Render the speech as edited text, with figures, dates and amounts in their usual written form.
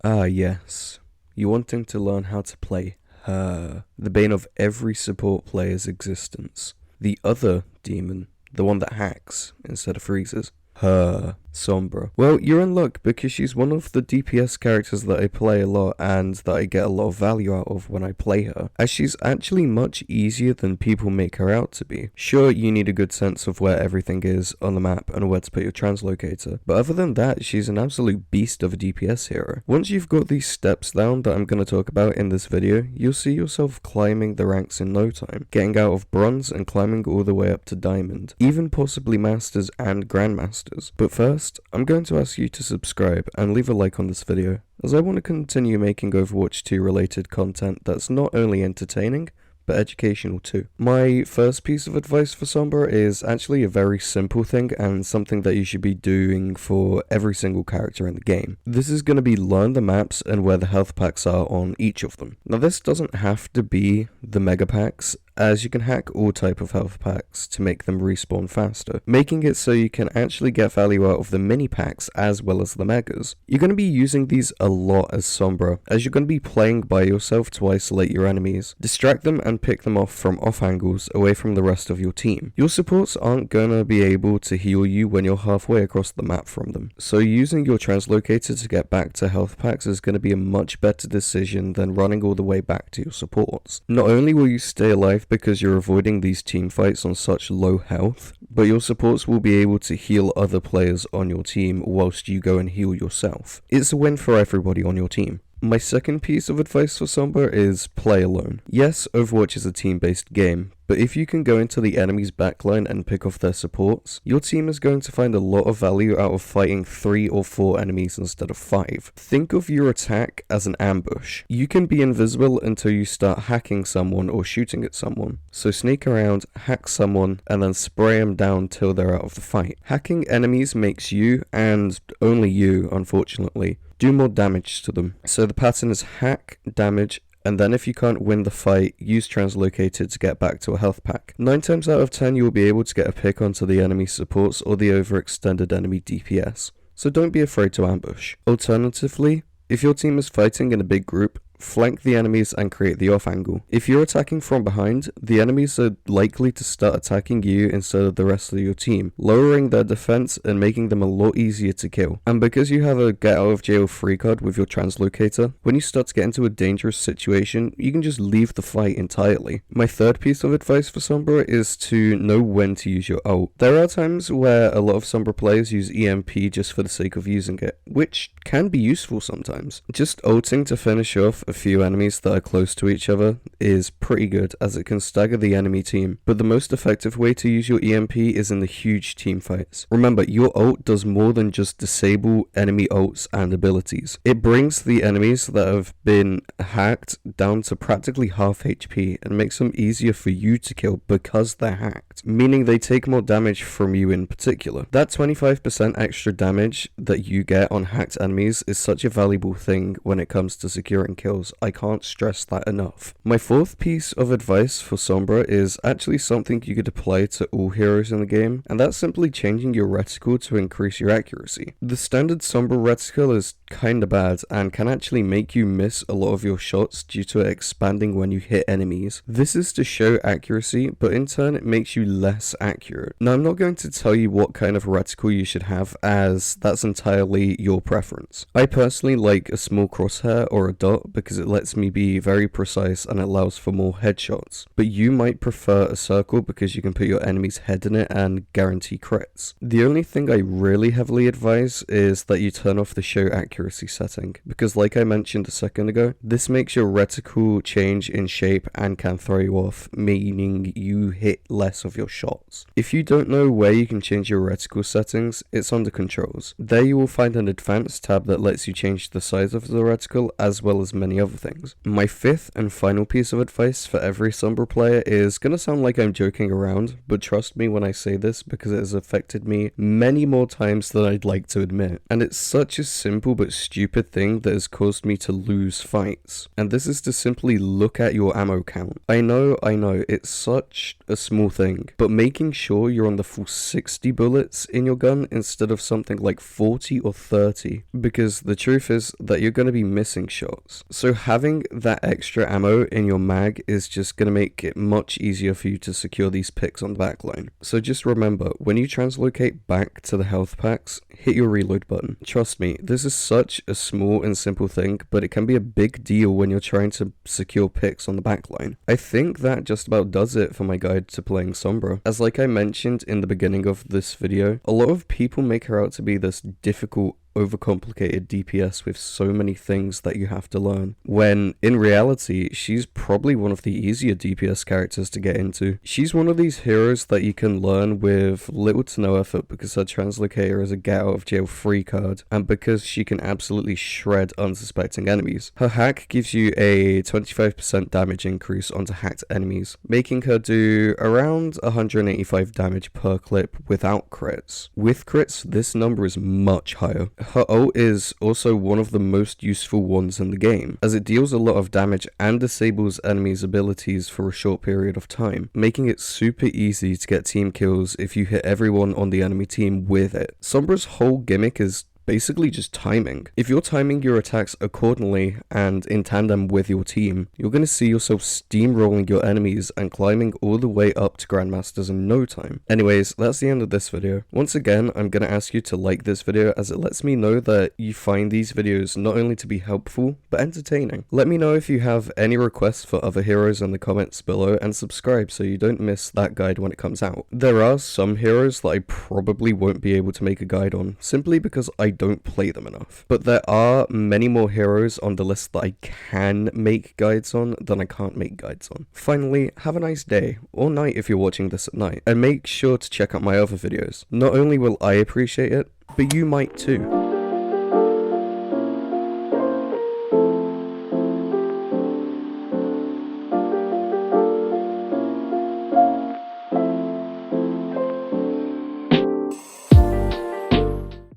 Ah, yes. You're wanting to learn how to play her, the bane of every support player's existence. The other demon, the one that hacks instead of freezes. Her, Sombra. Well, you're in luck because she's one of the DPS characters that I play a lot and that I get a lot of value out of when I play her, as she's actually much easier than people make her out to be. Sure, you need a good sense of where everything is on the map and where to put your translocator, but other than that, she's an absolute beast of a DPS hero. Once you've got these steps down that I'm going to talk about in this video, you'll see yourself climbing the ranks in no time, getting out of bronze and climbing all the way up to diamond, even possibly masters and grandmasters. But first, I'm going to ask you to subscribe and leave a like on this video, as I want to continue making Overwatch 2 related content that's not only entertaining, but educational too. My first piece of advice for Sombra is actually a very simple thing and something that you should be doing for every single character in the game. This is going to be learn the maps and where the health packs are on each of them. Now this doesn't have to be the mega packs, as you can hack all type of health packs to make them respawn faster, making it so you can actually get value out of the mini packs as well as the megas. You're going to be using these a lot as Sombra, as you're going to be playing by yourself to isolate your enemies, distract them and pick them off from off angles away from the rest of your team. Your supports aren't going to be able to heal you when you're halfway across the map from them, so using your translocator to get back to health packs is going to be a much better decision than running all the way back to your supports. Not only will you stay alive because you're avoiding these team fights on such low health, but your supports will be able to heal other players on your team whilst you go and heal yourself. It's a win for everybody on your team. My second piece of advice for Sombra is play alone. Yes, Overwatch is a team-based game, but if you can go into the enemy's backline and pick off their supports, your team is going to find a lot of value out of fighting 3 or 4 enemies instead of 5. Think of your attack as an ambush. You can be invisible until you start hacking someone or shooting at someone. So sneak around, hack someone, and then spray them down till they're out of the fight. Hacking enemies makes you, and only you unfortunately, do more damage to them. So the pattern is hack, damage, and then if you can't win the fight, use translocated to get back to a health pack. 9 times out of 10 you will be able to get a pick onto the enemy supports or the overextended enemy DPS, so don't be afraid to ambush. Alternatively, if your team is fighting in a big group, flank the enemies and create the off angle. If you're attacking from behind, the enemies are likely to start attacking you instead of the rest of your team, lowering their defense and making them a lot easier to kill. And because you have a get out of jail free card with your translocator, when you start to get into a dangerous situation, you can just leave the fight entirely. My third piece of advice for Sombra is to know when to use your ult. There are times where a lot of Sombra players use EMP just for the sake of using it, which can be useful sometimes. Just ulting to finish off a few enemies that are close to each other is pretty good, as it can stagger the enemy team, but the most effective way to use your EMP is in the huge team fights. Remember, your ult does more than just disable enemy ults and abilities. It brings the enemies that have been hacked down to practically half HP and makes them easier for you to kill because they're hacked, meaning they take more damage from you in particular. That 25% extra damage that you get on hacked enemies is such a valuable thing when it comes to securing kills. I can't stress that enough. My fourth piece of advice for Sombra is actually something you could apply to all heroes in the game, and that's simply changing your reticle to increase your accuracy. The standard Sombra reticle is kinda bad and can actually make you miss a lot of your shots due to it expanding when you hit enemies. This is to show accuracy, but in turn it makes you less accurate. Now I'm not going to tell you what kind of reticle you should have, as that's entirely your preference. I personally like a small crosshair or a dot because it lets me be very precise and allows for more headshots, but you might prefer a circle because you can put your enemy's head in it and guarantee crits. The only thing I really heavily advise is that you turn off the show accuracy setting, because like I mentioned a second ago, this makes your reticle change in shape and can throw you off, meaning you hit less of your shots. If you don't know where you can change your reticle settings, it's under controls. There you will find an advanced tab that lets you change the size of the reticle as well as many many other things. My fifth and final piece of advice for every Sombra player is gonna sound like I'm joking around, but trust me when I say this because it has affected me many more times than I'd like to admit. And it's such a simple but stupid thing that has caused me to lose fights. And this is to simply look at your ammo count. I know, it's such a small thing, but making sure you're on the full 60 bullets in your gun instead of something like 40 or 30, because the truth is that you're going to be missing shots. So having that extra ammo in your mag is just going to make it much easier for you to secure these picks on the backline. So just remember, when you translocate back to the health packs, hit your reload button. Trust me, this is such a small and simple thing, but it can be a big deal when you're trying to secure picks on the backline. I think that just about does it for my guide to playing Sombra. As like I mentioned in the beginning of this video, a lot of people make her out to be this difficult, overcomplicated DPS with so many things that you have to learn, when in reality she's probably one of the easier DPS characters to get into. She's one of these heroes that you can learn with little to no effort because her translocator is a get out of jail free card, and because she can absolutely shred unsuspecting enemies. Her hack gives you a 25% damage increase onto hacked enemies, making her do around 185 damage per clip without crits. With crits, this number is much higher. Her ult is also one of the most useful ones in the game, as it deals a lot of damage and disables enemies' abilities for a short period of time, making it super easy to get team kills if you hit everyone on the enemy team with it. Sombra's whole gimmick is basically just timing. If you're timing your attacks accordingly and in tandem with your team, you're going to see yourself steamrolling your enemies and climbing all the way up to Grandmasters in no time. Anyways, that's the end of this video. Once again, I'm going to ask you to like this video as it lets me know that you find these videos not only to be helpful, but entertaining. Let me know if you have any requests for other heroes in the comments below, and subscribe so you don't miss that guide when it comes out. There are some heroes that I probably won't be able to make a guide on, simply because I don't play them enough. But there are many more heroes on the list that I can make guides on than I can't make guides on. Finally, have a nice day, or night if you're watching this at night, and make sure to check out my other videos. Not only will I appreciate it, but you might too.